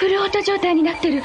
フルオート状態になってる。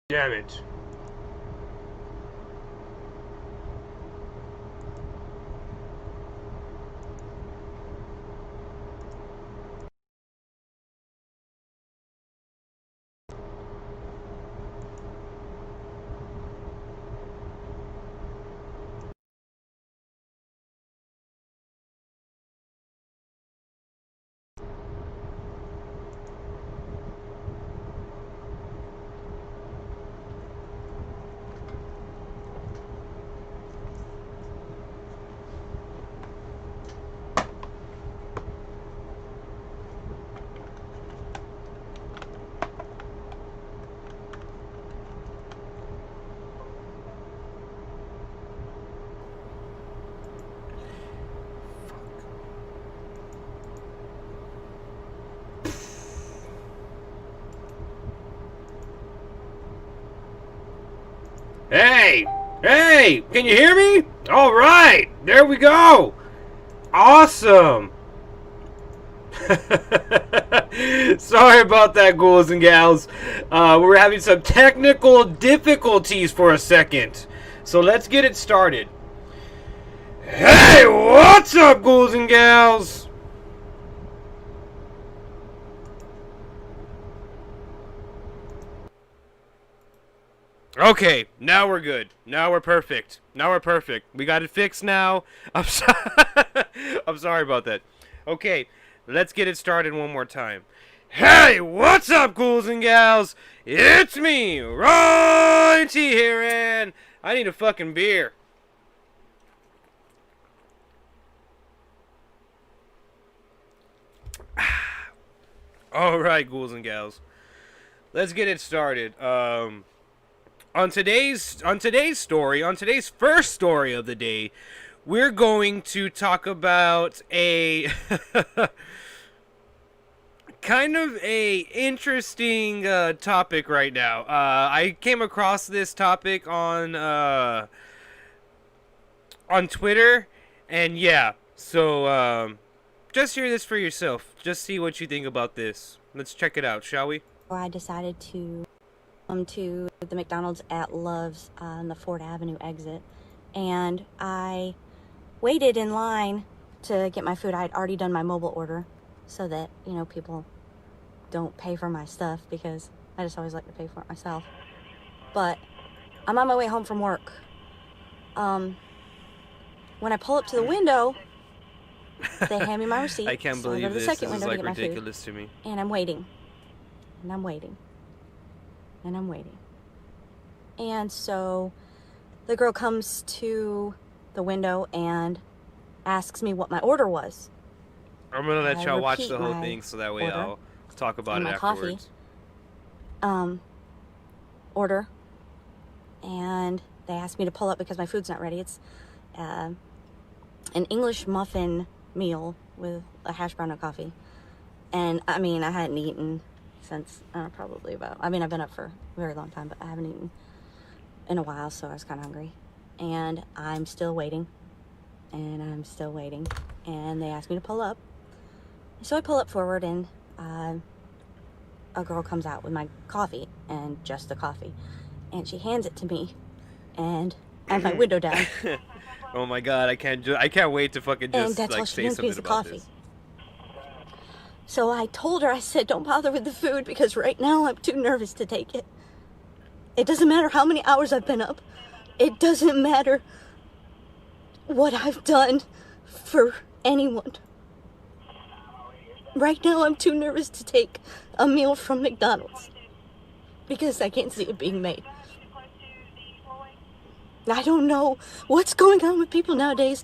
Damn it. Hey! Hey! Can you hear me? Alright! There we go! Awesome! Sorry about that, ghouls and gals. We're having some technical difficulties for a second. So let's get it started. Hey! What's up, ghouls and gals? Okay, now we're good. Now we're perfect. We got it fixed now. I'm sorry about that. Okay, let's get it started one more time. Hey, what's up, ghouls and gals? It's me, Ryan.T here, and I need a fucking beer. Alright, ghouls and gals. Let's get it started. On today's first story of the day, we're going to talk about a kind of a interesting topic right now. I came across this topic on Twitter, and yeah, so just hear this for yourself. Just see what you think about this. Let's check it out, shall we? I decided to come to the McDonald's at Love's on the Ford Avenue exit, and I waited in line to get my food. I had already done my mobile order so that, you know, people don't pay for my stuff, because I just always like to pay for it myself. But I'm on my way home from work. When I pull up to the window, they hand me my receipt. I can't so believe I go to the this. second This is window like to get my ridiculous food, to me. and I'm waiting. And I'm waiting. And I'm waiting. And so the girl comes to the window and asks me what my order was. I'm gonna let y'all watch repeat the whole my thing so that way order I'll talk about and it my coffee. afterwards. Order. And they asked me to pull up because my food's not ready. It's an English muffin meal with a hash brown and coffee. And I mean, I hadn't eaten since probably about, I've been up for a very long time, but I haven't eaten in a while, so I was kind of hungry. And I'm still waiting. And I'm still waiting. And they asked me to pull up. So I pull up forward, and a girl comes out with my coffee, and just the coffee. And she hands it to me, and I have my window down. Oh my god, I can't wait to fucking And just that's all like she say hands me something is the about coffee. this. So I told her, I said, don't bother with the food, because right now I'm too nervous to take it. It doesn't matter how many hours I've been up. It doesn't matter what I've done for anyone. Right now I'm too nervous to take a meal from McDonald's, because I can't see it being made. I don't know what's going on with people nowadays,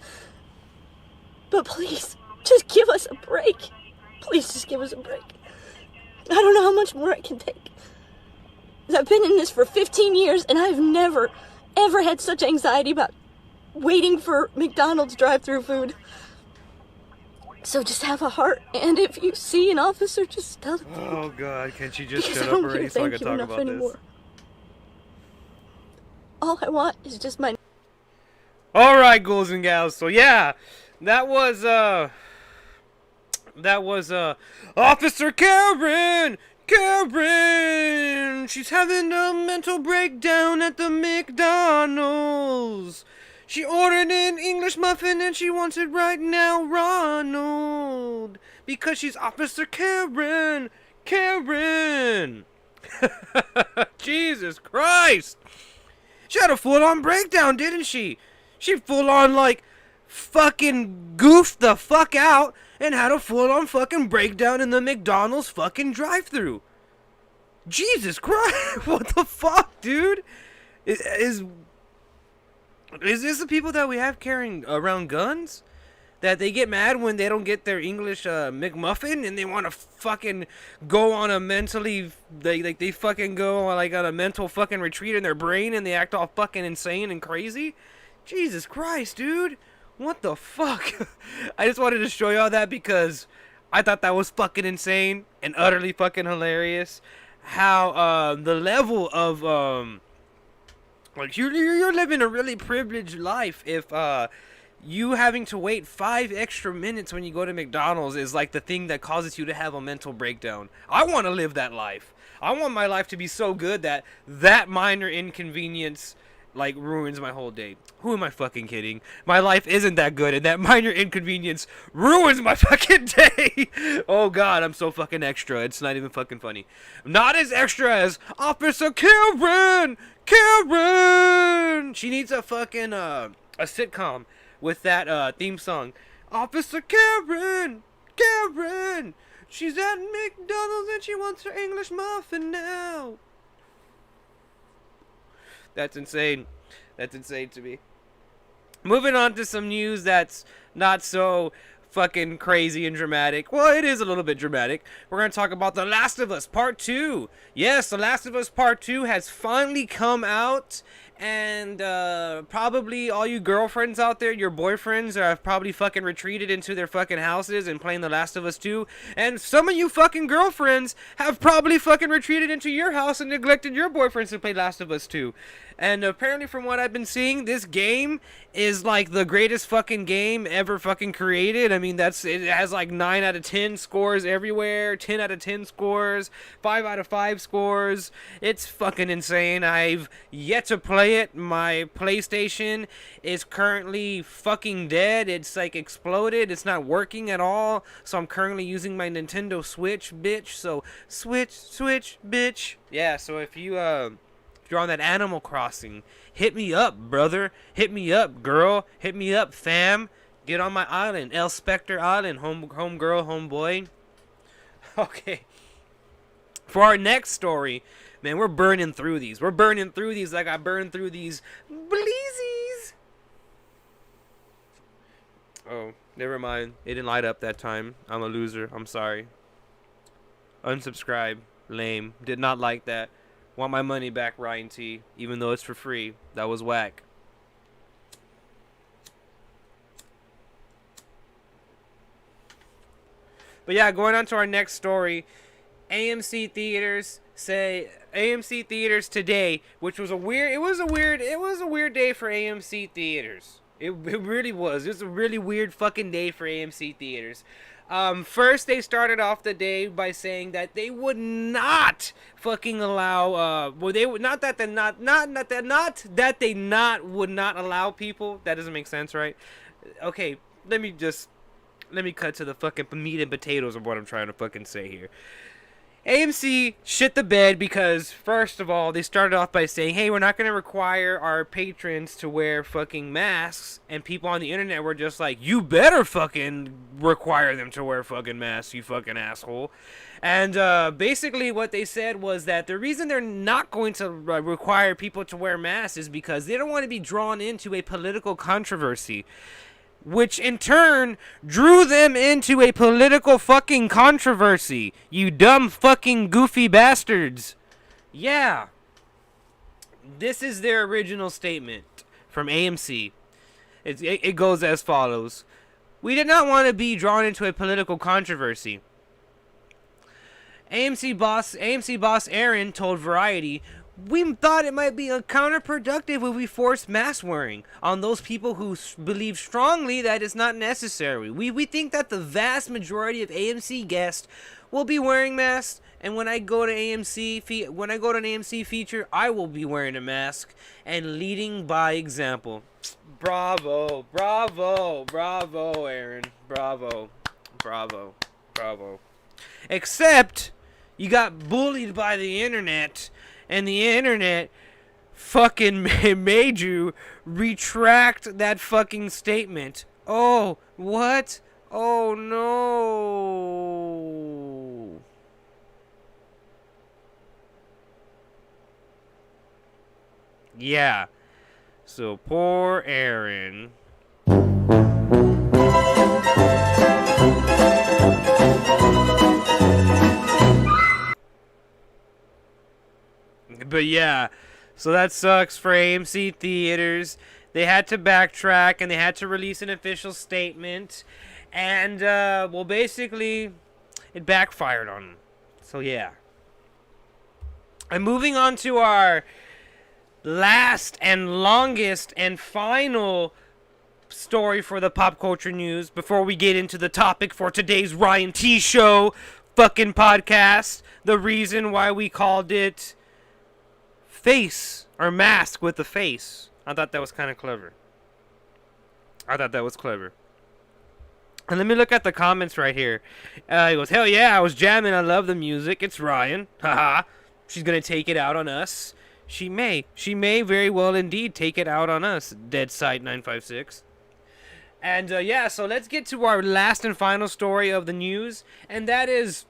but please, just give us a break. Please just give us a break. I don't know how much more I can take. I've been in this for 15 years, and I've never, ever had such anxiety about waiting for McDonald's drive-thru food. So just have a heart, and if you see an officer, just tell them. Oh god, can't you just because shut I up don't already hear so I thank can you talk enough about anymore. this? All I want is just my... Alright, ghouls and gals, so yeah, that was Officer Karen! She's having a mental breakdown at the McDonald's. She ordered an English muffin and she wants it right now, Ronald. Because she's Officer Karen. Jesus Christ. She had a full-on breakdown, didn't she? She full-on, like, fucking goofed the fuck out and had a full-on fucking breakdown in the McDonald's fucking drive-thru. Jesus Christ. What the fuck, dude? Is this the people that we have carrying around guns? That they get mad when they don't get their English McMuffin, and they want to fucking go on a mentally, they fucking go on like on a mental fucking retreat in their brain, and they act all fucking insane and crazy? Jesus Christ, dude. What the fuck? I just wanted to show y'all that because I thought that was fucking insane and utterly fucking hilarious. How the level of Like, you're living a really privileged life if you having to wait 5 extra minutes when you go to McDonald's is like the thing that causes you to have a mental breakdown. I want to live that life. I want my life to be so good that that minor inconvenience like ruins my whole day. Who am I fucking kidding? My life isn't that good, and that minor inconvenience ruins my fucking day. Oh god, I'm so fucking extra. It's not even fucking funny. I'm not as extra as Officer Karen. Karen. She needs a fucking a sitcom with that theme song. Officer Karen. Karen. She's at McDonald's and she wants her English muffin now. That's insane. That's insane to me. Moving on to some news that's not so fucking crazy and dramatic. Well, it is a little bit dramatic. We're going to talk about The Last of Us Part 2. Yes, The Last of Us Part 2 has finally come out. And probably all you girlfriends out there, your boyfriends, have probably fucking retreated into their fucking houses and playing The Last of Us 2. And some of you fucking girlfriends have probably fucking retreated into your house and neglected your boyfriends to play Last of Us 2. And apparently from what I've been seeing, this game is like the greatest fucking game ever fucking created. I mean, it has like 9 out of 10 scores everywhere, 10 out of 10 scores, 5 out of 5 scores. It's fucking insane. I've yet to play it. My PlayStation is currently fucking dead. It's like exploded. It's not working at all. So I'm currently using my Nintendo Switch, bitch. So switch, bitch. Yeah, so if you're on that Animal Crossing, hit me up, brother. Hit me up, girl. Hit me up, fam. Get on my island, El Spectre Island, home girl, home boy. Okay. For our next story, man, we're burning through these. We're burning through these like I burned through these bleezies. Oh, never mind. It didn't light up that time. I'm a loser. I'm sorry. Unsubscribe. Lame. Did not like that. Want my money back, Ryan.T, even though it's for free. That was whack. But yeah, going on to our next story. AMC theaters today, which was a weird day for AMC theaters. It really was. It was a really weird fucking day for AMC theaters. First, they started off the day by saying that they would not fucking allow. They would not that they would not allow people. That doesn't make sense, right? Okay, let me cut to the fucking meat and potatoes of what I'm trying to fucking say here. AMC shit the bed because, first of all, they started off by saying, hey, we're not going to require our patrons to wear fucking masks. And people on the internet were just like, you better fucking require them to wear fucking masks, you fucking asshole. And basically what they said was that the reason they're not going to require people to wear masks is because they don't want to be drawn into a political controversy, which in turn drew them into a political fucking controversy. You dumb fucking goofy bastards. Yeah. This is their original statement from AMC. It goes as follows. We did not want to be drawn into a political controversy. AMC boss Aaron told Variety, we thought it might be counterproductive if we forced mask wearing on those people who believe strongly that it's not necessary. We think that the vast majority of AMC guests will be wearing masks, and when I go to an AMC feature, I will be wearing a mask and leading by example. Bravo, bravo, bravo, Aaron. Bravo, bravo, bravo. Except you got bullied by the internet. And the internet fucking made you retract that fucking statement. Oh, what? Oh, no. Yeah. So, poor Aaron. But yeah, so that sucks for AMC theaters. They had to backtrack and they had to release an official statement. And, well, basically, it backfired on them. So yeah. And moving on to our last and longest and final story for the pop culture news before we get into the topic for today's Ryan.T Show fucking podcast. The reason why we called it Face or Mask with the Face. I thought that was kind of clever. And let me look at the comments right here. He goes, hell yeah, I was jamming. I love the music. It's Ryan. Haha. She's going to take it out on us. She may very well indeed take it out on us. Dead Site 956. And yeah, so let's get to our last and final story of the news. And that is,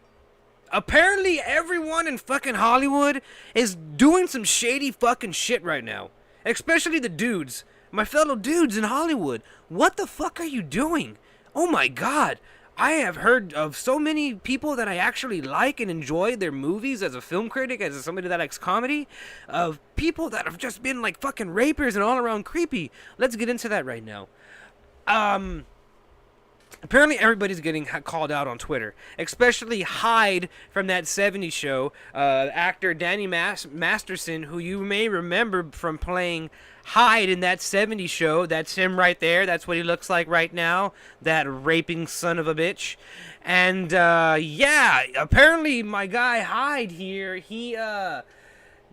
apparently everyone in fucking Hollywood is doing some shady fucking shit right now. Especially the dudes. My fellow dudes in Hollywood. What the fuck are you doing? Oh my god. I have heard of so many people that I actually like and enjoy their movies as a film critic, as somebody that likes comedy, of people that have just been like fucking rapers and all around creepy. Let's get into that right now. Apparently everybody's getting called out on Twitter, especially Hyde from that 70s show, actor Danny Masterson, who you may remember from playing Hyde in that 70s show. That's him right there. That's what he looks like right now, that raping son of a bitch. And yeah, apparently my guy Hyde here, he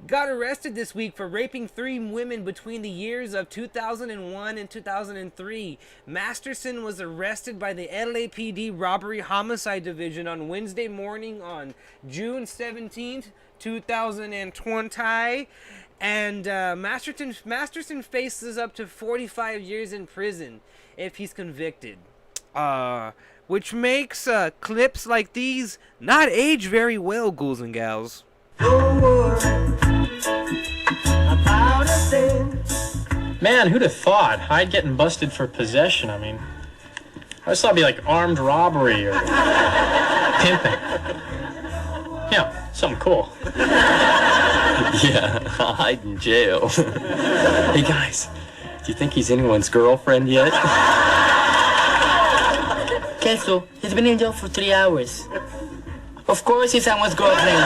got arrested this week for raping 3 women between the years of 2001 and 2003. Masterson was arrested by the LAPD Robbery Homicide Division on Wednesday morning on June 17th, 2020. And Masterson faces up to 45 years in prison if he's convicted. Which makes clips like these not age very well, ghouls and gals. Man, who'd have thought? Hyde getting busted for possession. I mean, I just thought it'd be like armed robbery or pimping. Yeah, something cool. Yeah, Hyde in jail. Hey guys, do you think he's anyone's girlfriend yet? Queso, he's been in jail for 3 hours. Of course he's someone's girlfriend.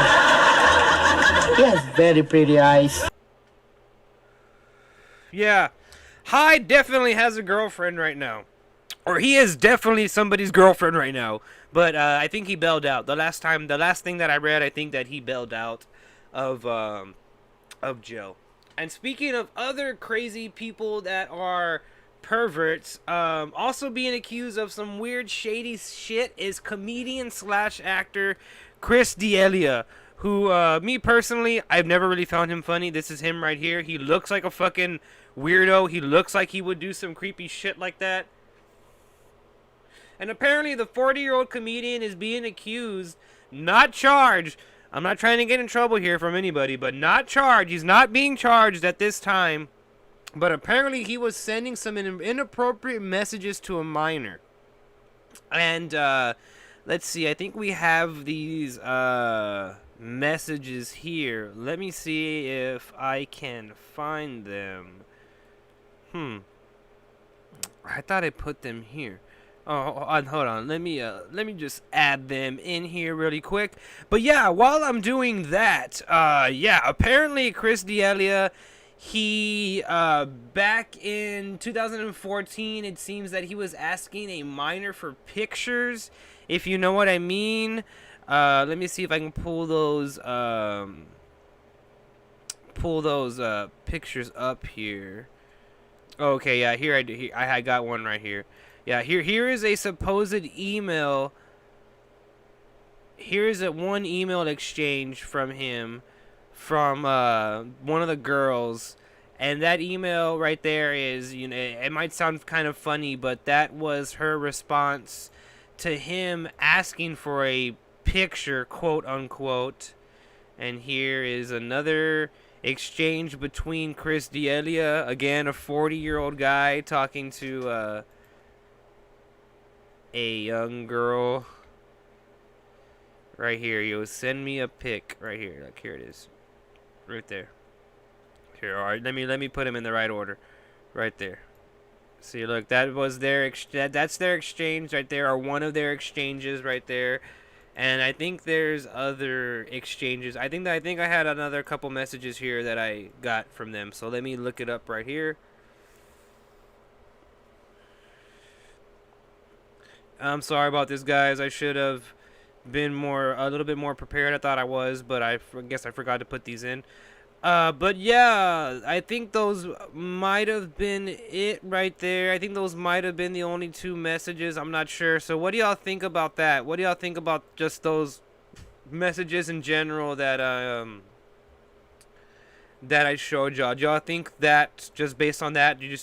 He has very pretty eyes. Yeah, Hyde definitely has a girlfriend right now. Or he is definitely somebody's girlfriend right now. But I think he bailed out. The last thing that I read, I think that he bailed out of jail. And speaking of other crazy people that are perverts, also being accused of some weird shady shit is comedian / actor Chris D'Elia, who me personally, I've never really found him funny. This is him right here. He looks like a fucking weirdo. He looks like he would do some creepy shit like that. And apparently the 40-year-old comedian is being accused, not charged. I'm not trying to get in trouble here from anybody, but not charged. He's not being charged at this time. But apparently he was sending some inappropriate messages to a minor. And let's see, I think we have these messages here. Let me see if I can find them. I thought I put them here. Oh, hold on. Let me just add them in here really quick. But yeah, while I'm doing that, yeah, apparently Chris D'Elia, he back in 2014, it seems that he was asking a minor for pictures, if you know what I mean. Let me see if I can pull those pictures up here. Okay, yeah, here I do. Here, I got one right here. Yeah, here is a supposed email. Here is one email exchange from him, from one of the girls, and that email right there is, you know, it might sound kind of funny, but that was her response to him asking for a picture, quote unquote. And here is another exchange between Chris D'Elia, again a 40-year-old guy talking to a young girl. Right here, yo, send me a pic. Right here, like here it is, right there. Here, all right. Let me put them in the right order. Right there. See, look, that was their that's their exchange right there, or one of their exchanges right there. And I think there's other exchanges. I think I had another couple messages here that I got from them. So let me look it up right here. I'm sorry about this, guys. I should have been a little bit more prepared. I thought I was, but I guess I forgot to put these in. But yeah, I think those might have been it right there. I think those might have been the only two messages. I'm not sure. So what do y'all think about that? What do y'all think about just those messages in general that I showed y'all? Do y'all think that just based on that, do you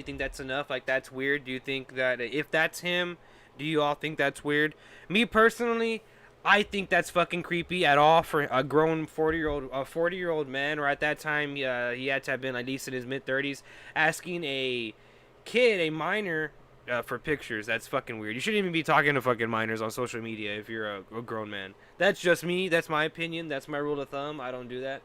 think that's enough? Like, that's weird? Do you think that if that's him, do you all think that's weird? Me personally, I think that's fucking creepy at all for a grown 40-year-old man, or at that time he had to have been at least in his mid-30s, asking a minor, for pictures. That's fucking weird. You shouldn't even be talking to fucking minors on social media if you're a grown man. That's just me. That's my opinion. That's my rule of thumb. I don't do that.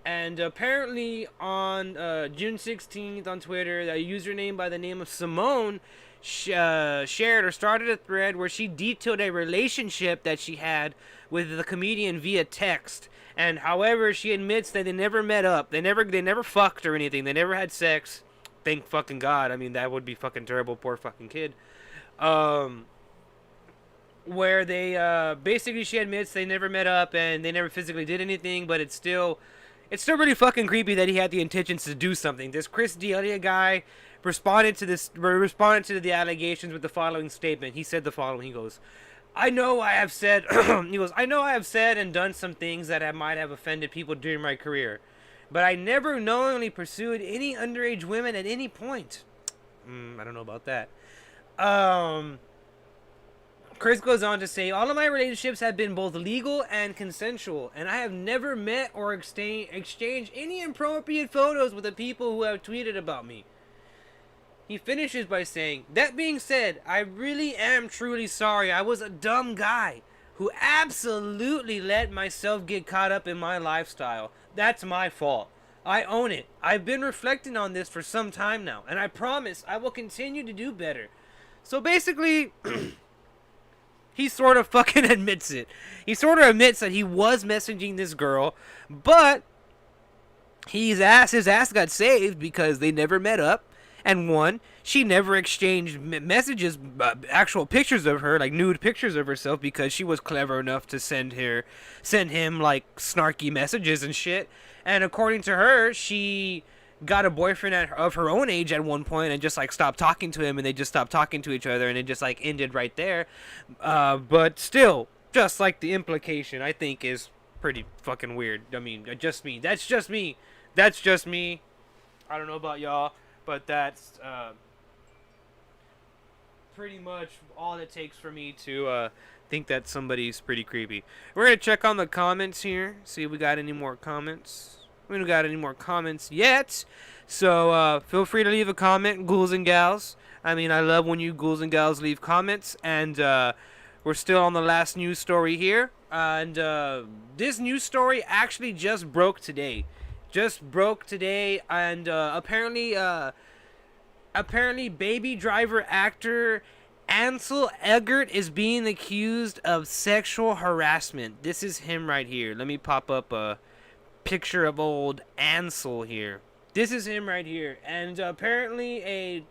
And apparently on June 16th on Twitter, a username by the name of Simone shared or started a thread where she detailed a relationship that she had with the comedian via text. And however, she admits that they never met up. They never fucked or anything. They never had sex. Thank fucking God. I mean, that would be fucking terrible. Poor fucking kid. Where they basically, she admits they never met up and they never physically did anything, but it's still really fucking creepy that he had the intentions to do something. This Chris D'Elia guy responded to the allegations with the following statement. He said the following. He goes, I know I have said and done some things that might have offended people during my career, but I never knowingly pursued any underage women at any point. I don't know about that. Chris goes on to say, all of my relationships have been both legal and consensual, and I have never met or exchanged any inappropriate photos with the people who have tweeted about me. He finishes by saying, that being said, I really am truly sorry. I was a dumb guy who absolutely let myself get caught up in my lifestyle. That's my fault. I own it. I've been reflecting on this for some time now, and I promise I will continue to do better. So basically, he sort of fucking admits it. He sort of admits that he was messaging this girl, but his ass got saved because they never met up. And one, she never exchanged messages, actual pictures of her, like nude pictures of herself, because she was clever enough to send him like snarky messages and shit. And according to her, she got a boyfriend of her own age at one point and just like stopped talking to him, and they just stopped talking to each other, and it just like ended right there. But still, just like the implication, I think is pretty fucking weird. I mean, just me. That's just me. I don't know about y'all. But that's pretty much all it takes for me to think that somebody's pretty creepy. We're going to check on the comments here, see if we got any more comments. We don't got any more comments yet. So feel free to leave a comment, ghouls and gals. I mean, I love when you ghouls and gals leave comments. And we're still on the last news story here. And this news story actually just broke today. And apparently Baby Driver actor Ansel Elgort is being accused of sexual harassment. This is him right here. Let me pop up a picture of old Ansel here. This is him right here. And apparently a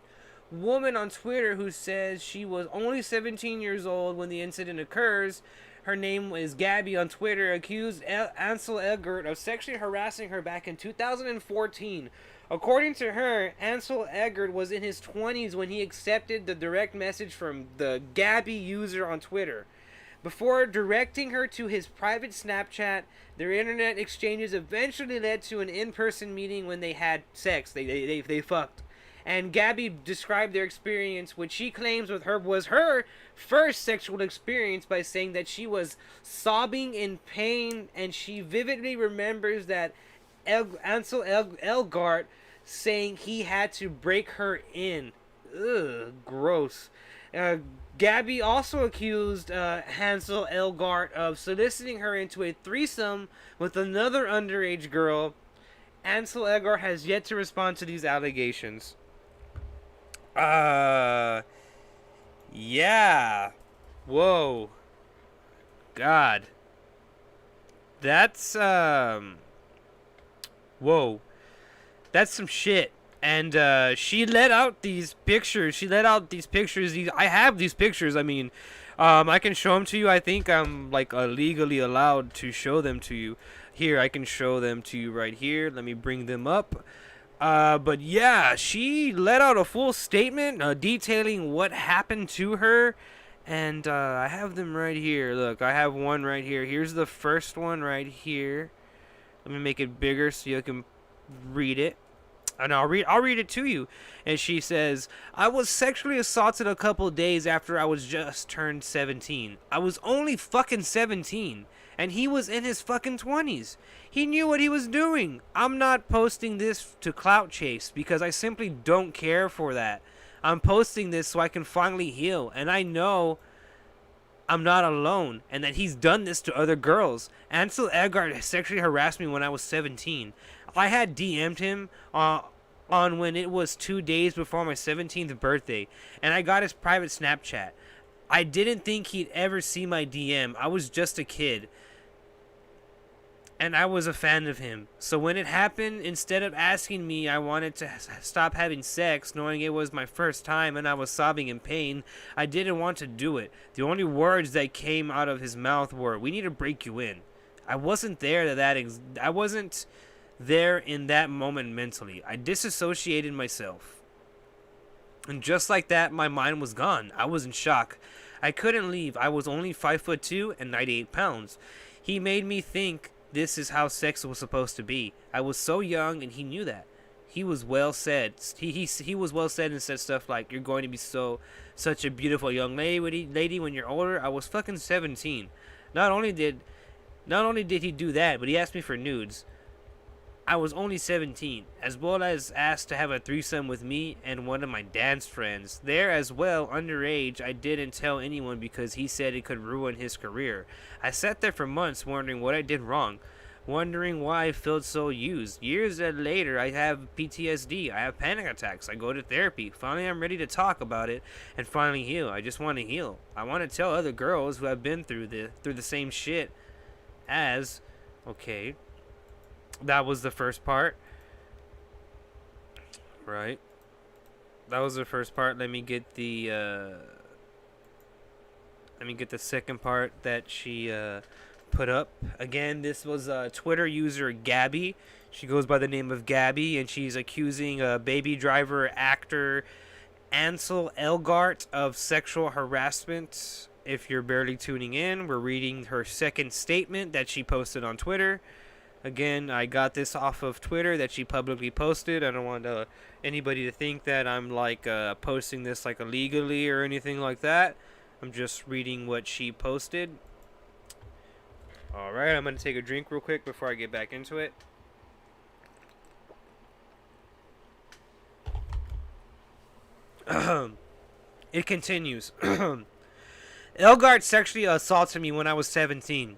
woman on Twitter who says she was only 17 years old when the incident occurs, her name is Gabby on Twitter, accused Ansel Elgort of sexually harassing her back in 2014. According to her, Ansel Elgort was in his 20s when he accepted the direct message from the Gabby user on Twitter. Before directing her to his private Snapchat, their internet exchanges eventually led to an in-person meeting when they had sex. They fucked. And Gabby described their experience, which she claims was her first sexual experience, by saying that she was sobbing in pain, and she vividly remembers that Ansel Elgort saying he had to break her in. Ugh, gross. Gabby also accused Ansel Elgort of soliciting her into a threesome with another underage girl. Ansel Elgort has yet to respond to these allegations. Yeah. Whoa. God. That's, whoa. That's some shit. And, she let out these pictures. I have these pictures. I mean, I can show them to you. I think I'm, like, legally allowed to show them to you. Here, I can show them to you right here. Let me bring them up. But yeah, she let out a full statement detailing what happened to her. And I have them right here. Look, I have one right here. Here's the first one right here. Let me make it bigger so you can read it. And I'll read it to you. And she says, I was sexually assaulted a couple days after I was just turned 17. I was only fucking 17. And he was in his fucking 20s. He knew what he was doing. I'm not posting this to clout chase because I simply don't care for that. I'm posting this so I can finally heal. And I know I'm not alone. And that he's done this to other girls. Ansel Elgort sexually harassed me when I was 17. I had DM'd him on when it was 2 days before my 17th birthday. And I got his private Snapchat. I didn't think he'd ever see my DM. I was just a kid. And I was a fan of him. So when it happened, instead of asking me, I wanted to stop having sex, knowing it was my first time and I was sobbing in pain, I didn't want to do it. The only words that came out of his mouth were, "We need to break you in." I wasn't there I wasn't there in that moment mentally. I disassociated myself. And just like that, my mind was gone. I was in shock. I couldn't leave. I was only 5'2" and 98 pounds. He made me think this is how sex was supposed to be. I was so young, and he knew that. He was well said. He was well said and said stuff like, "You're going to be such a beautiful young lady when you're older." I was fucking 17. Not only did he do that, but he asked me for nudes. I was only 17, as well as asked to have a threesome with me and one of my dance friends. There as well, underage, I didn't tell anyone because he said it could ruin his career. I sat there for months wondering what I did wrong, wondering why I felt so used. Years later, I have PTSD, I have panic attacks, I go to therapy. Finally, I'm ready to talk about it and finally heal. I just want to heal. I want to tell other girls who have been through the same shit as, okay. That was the first part. Right. That was the first part. Let me get the second part that she put up. Again, this was Twitter user Gabby. She goes by the name of Gabby, and she's accusing Baby Driver actor Ansel Elgort of sexual harassment. If you're barely tuning in, we're reading her second statement that she posted on Twitter. Again, I got this off of Twitter that she publicly posted. I don't want anybody to think that I'm like posting this like illegally or anything like that. I'm just reading what she posted. Alright, I'm going to take a drink real quick before I get back into it. It continues. Elgort sexually assaulted me when I was 17.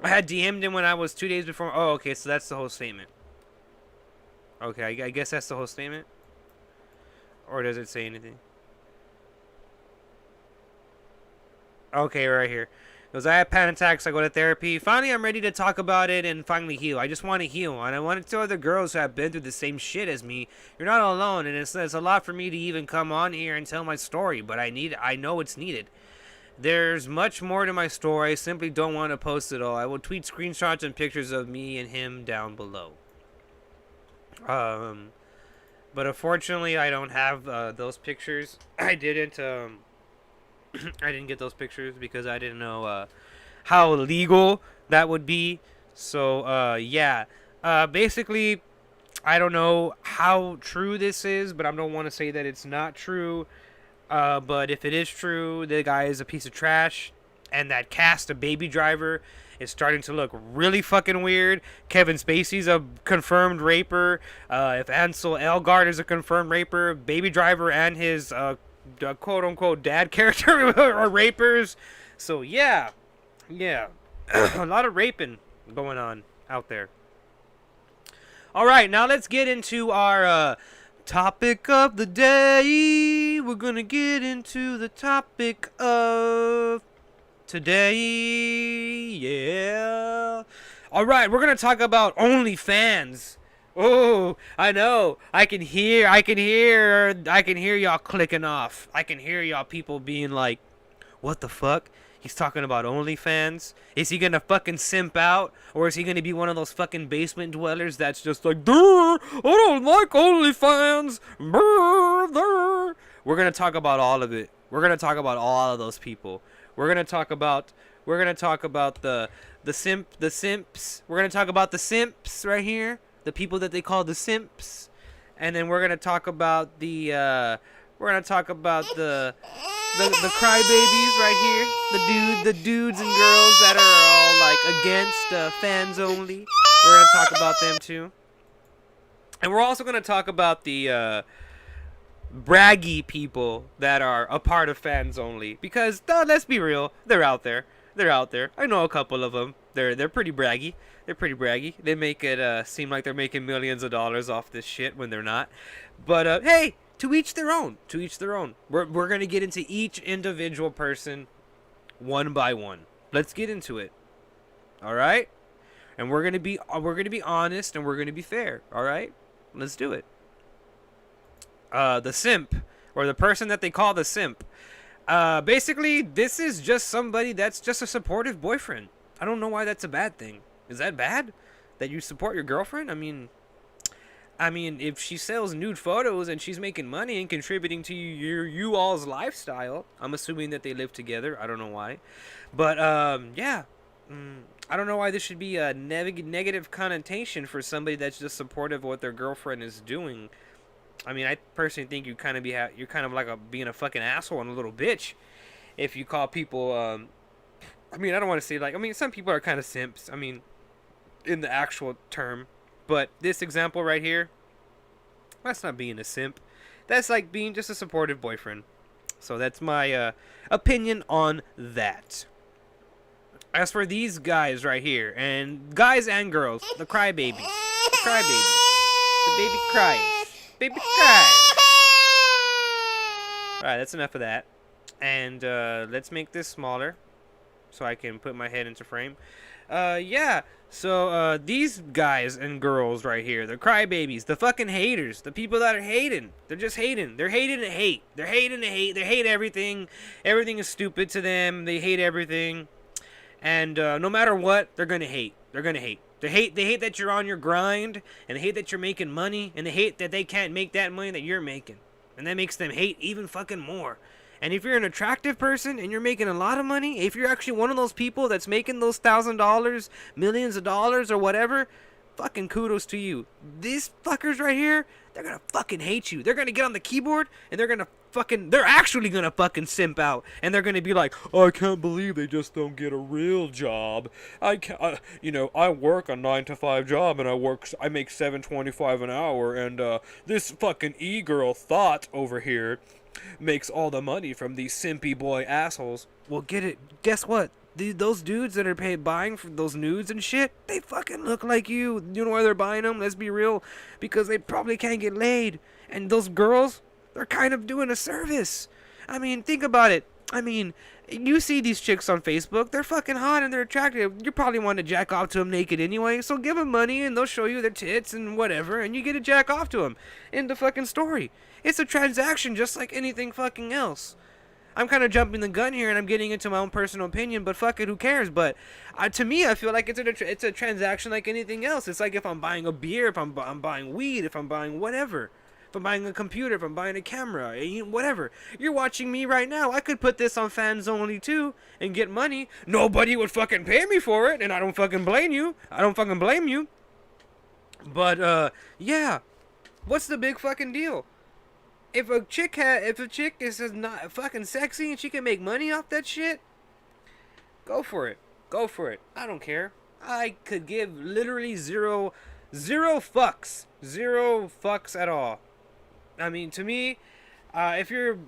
I had DM'd him when I was 2 days before. Oh, okay, so that's the whole statement. Okay, I guess that's the whole statement. Or does it say anything? Okay, right here. It goes, I have panic attacks, I go to therapy. Finally, I'm ready to talk about it and finally heal. I just want to heal. And I want to tell other girls who have been through the same shit as me, you're not alone. And it's a lot for me to even come on here and tell my story. But I know it's needed. There's much more to my story. I simply don't want to post it all. I will tweet screenshots and pictures of me and him down below. But unfortunately, I don't have those pictures. I didn't get those pictures because I didn't know how legal that would be. So yeah. Basically, I don't know how true this is, but I don't want to say that it's not true. But if it is true, the guy is a piece of trash, and that cast of Baby Driver is starting to look really fucking weird. Kevin Spacey's a confirmed raper. If Ansel Elgort is a confirmed raper, Baby Driver and his quote-unquote dad character are rapers. So yeah, a lot of raping going on out there. All right, now let's get into our topic of the day. We're gonna get into the topic of today. Yeah. All right, we're gonna talk about OnlyFans. Oh, I know. I can hear y'all clicking off. I can hear y'all people being like, "What the fuck? He's talking about OnlyFans? Is he gonna fucking simp out, or is he gonna be one of those fucking basement dwellers that's just like, I don't like OnlyFans. We're gonna talk about all of it. We're gonna talk about all of those people. We're gonna talk about the simps. We're gonna talk about the simps right here. The people that they call the simps, and then we're gonna talk about the crybabies right here, the dudes and girls that are all like against fans only. We're gonna talk about them too, and we're also gonna talk about the braggy people that are a part of fans only. Because let's be real, they're out there. I know a couple of them. They're pretty braggy. They make it seem like they're making millions of dollars off this shit when they're not. But hey, to each their own. We're gonna get into each individual person one by one. Let's get into it. All right? And we're gonna be honest and we're gonna be fair. All right? Let's do it. The simp, or the person that they call the simp. Basically, this is just somebody that's just a supportive boyfriend. I don't know why that's a bad thing. Is that bad? That you support your girlfriend? I mean, if she sells nude photos and she's making money and contributing to you all's lifestyle, I'm assuming that they live together. I don't know why, but yeah, I don't know why this should be a negative connotation for somebody that's just supportive of what their girlfriend is doing. I mean, I personally think you're kind of like being a fucking asshole and a little bitch if you call people. I mean, I don't want to say some people are kind of simps. I mean, in the actual term, but this example right here, that's not being a simp. That's like being just a supportive boyfriend. So that's my opinion on that. As for these guys right here, and guys and girls, the crybabies, the baby cries. Baby cries. Alright, that's enough of that. And let's make this smaller so I can put my head into frame. Yeah. So these guys and girls right here, the crybabies, the fucking haters, the people that are hating. They're just hating. They're hating to hate. They're hating to hate. They hate everything. Everything is stupid to them. They hate everything. And no matter what, they're gonna hate. They're gonna hate. They hate that you're on your grind, and they hate that you're making money, and they hate that they can't make that money that you're making. And that makes them hate even fucking more. And if you're an attractive person and you're making a lot of money, if you're actually one of those people that's making those $1,000, millions of dollars or whatever, fucking kudos to you. These fuckers right here, they're gonna fucking hate you. They're gonna get on the keyboard and they're actually gonna fucking simp out, and they're gonna be like, oh, I can't believe they just don't get a real job. I work a 9-to-5 job and I make $7.25 an hour, and this fucking e-girl thought over here makes all the money from these simpy boy assholes. Well, get it. Guess what? Those dudes that are buying for those nudes and shit, they fucking look like you. You know why they're buying them? Let's be real. Because they probably can't get laid. And those girls, they're kind of doing a service. I mean, think about it. I mean, you see these chicks on Facebook. They're fucking hot and they're attractive. You probably want to jack off to them naked anyway. So give them money and they'll show you their tits and whatever. And you get to jack off to them. End the fucking story. It's a transaction just like anything fucking else. I'm kind of jumping the gun here and I'm getting into my own personal opinion, but fuck it, who cares? But to me, I feel like it's a transaction like anything else. It's like if I'm buying a beer, if I'm buying weed, if I'm buying whatever. If I'm buying a computer, if I'm buying a camera, whatever. You're watching me right now. I could put this on fans only too and get money. Nobody would fucking pay me for it, and I don't fucking blame you. But, yeah. What's the big fucking deal? If a chick is not fucking sexy and she can make money off that shit, go for it. I don't care. I could give literally zero fucks at all. I mean, to me, if you're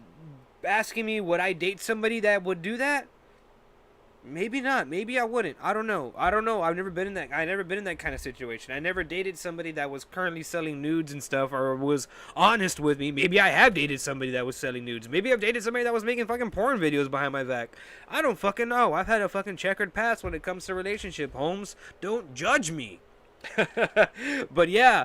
asking me would I date somebody that would do that, Maybe not. Maybe I wouldn't. I don't know. I've never been in that. I never been in that kind of situation. I never dated somebody that was currently selling nudes and stuff, or was honest with me. Maybe I have dated somebody that was selling nudes. Maybe I've dated somebody that was making fucking porn videos behind my back. I don't fucking know. I've had a fucking checkered past when it comes to relationship. Holmes, don't judge me. But yeah,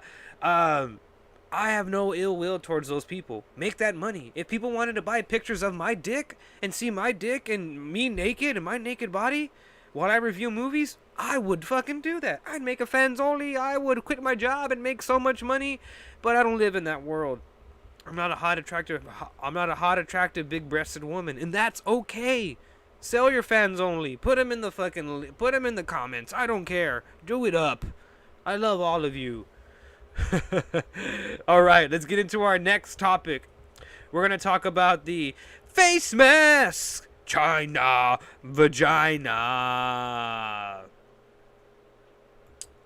I have no ill will towards those people. Make that money. If people wanted to buy pictures of my dick and see my dick and me naked and my naked body while I review movies, I would fucking do that. I'd make a fans only. I would quit my job and make so much money, but I don't live in that world. I'm not a hot, attractive, big-breasted woman, and that's okay. Sell your fans only. Put them in the comments. I don't care. Do it up. I love all of you. Alright, let's get into our next topic. We're going to talk about the face mask. China vagina.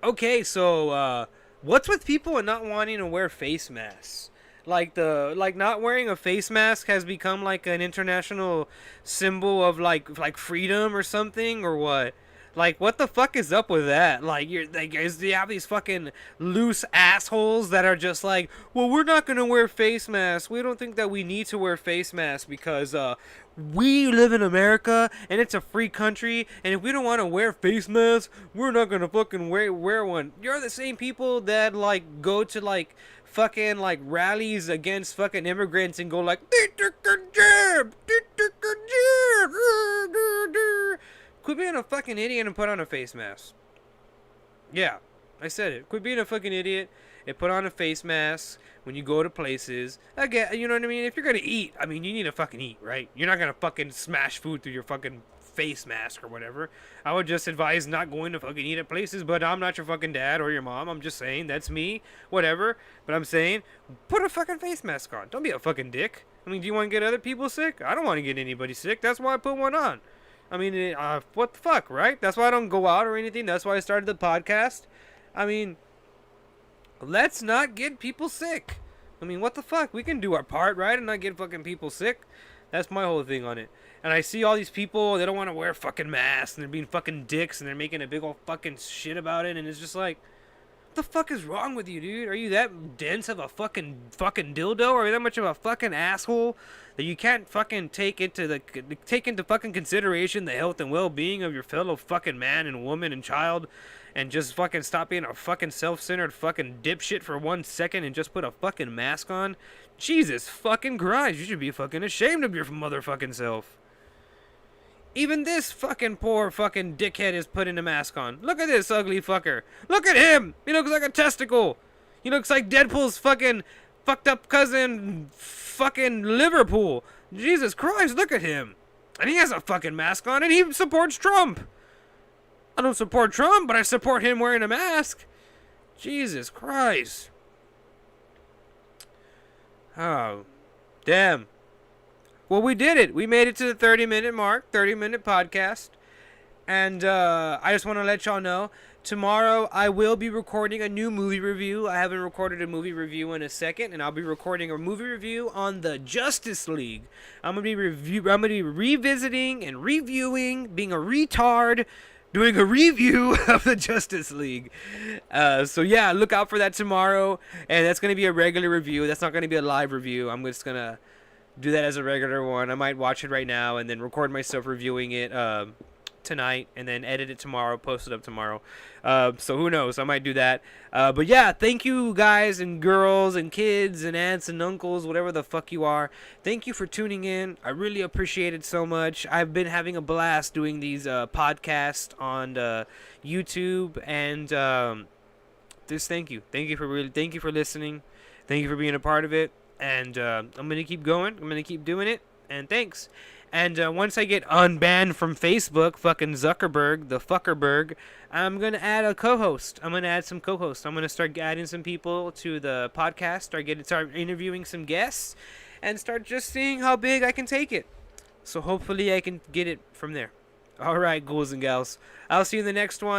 Okay, so what's with people and not wanting to wear face masks? Like not wearing a face mask has become like an international symbol of like freedom or something, or what? Like, what the fuck is up with that? Like, you have these fucking loose assholes that are just like, well, we're not gonna wear face masks. We don't think that we need to wear face masks because we live in America and it's a free country, and if we don't want to wear face masks, we're not gonna fucking wear one. You're the same people that like go to like fucking like rallies against fucking immigrants and go like, they took a jab, they took a jab. Quit being a fucking idiot and put on a face mask. Yeah, I said it. Quit being a fucking idiot and put on a face mask when you go to places. Again, you know what I mean? If you're gonna eat, I mean, you need to fucking eat, right? You're not gonna fucking smash food through your fucking face mask or whatever. I would just advise not going to fucking eat at places, but I'm not your fucking dad or your mom. I'm just saying, that's me, whatever. But I'm saying, put a fucking face mask on. Don't be a fucking dick. I mean, do you want to get other people sick? I don't want to get anybody sick. That's why I put one on. I mean, what the fuck, right? That's why I don't go out or anything. That's why I started the podcast. I mean, let's not get people sick. I mean, what the fuck? We can do our part, right? And not get fucking people sick. That's my whole thing on it. And I see all these people, they don't want to wear fucking masks, and they're being fucking dicks, and they're making a big old fucking shit about it, and it's just like, what the fuck is wrong with you, dude? Are you that dense of a fucking dildo? Or are you that much of a fucking asshole that you can't fucking take into fucking consideration the health and well-being of your fellow fucking man and woman and child, and just fucking stop being a fucking self-centered fucking dipshit for 1 second and just put a fucking mask on? Jesus fucking Christ, you should be fucking ashamed of your motherfucking self. Even this fucking poor fucking dickhead is putting a mask on. Look at this ugly fucker. Look at him. He looks like a testicle. He looks like Deadpool's fucking fucked up cousin fucking Liverpool. Jesus Christ, look at him. And he has a fucking mask on and he supports Trump. I don't support Trump, but I support him wearing a mask. Jesus Christ. Oh, damn. Well, we did it. We made it to the 30-minute mark, 30-minute podcast. And I just want to let y'all know, tomorrow I will be recording a new movie review. I haven't recorded a movie review in a second, and I'll be recording a movie review on the Justice League. I'm gonna be revisiting and reviewing, being a retard, doing a review of the Justice League. So yeah, look out for that tomorrow, and that's gonna be a regular review. That's not gonna be a live review. I'm just gonna do that as a regular one. I might watch it right now and then record myself reviewing it tonight, and then edit it tomorrow, post it up tomorrow. So who knows? I might do that. But yeah, thank you guys and girls and kids and aunts and uncles, whatever the fuck you are. Thank you for tuning in. I really appreciate it so much. I've been having a blast doing these podcasts on YouTube, and just thank you. Thank you for listening. Thank you for being a part of it. And I'm going to keep going. I'm going to keep doing it. And thanks. And once I get unbanned from Facebook, fucking Zuckerberg, the fuckerberg, I'm going to add a co-host. I'm going to add some co-hosts. I'm going to start adding some people to the podcast, start interviewing some guests, and start just seeing how big I can take it. So hopefully I can get it from there. All right, ghouls and gals. I'll see you in the next one.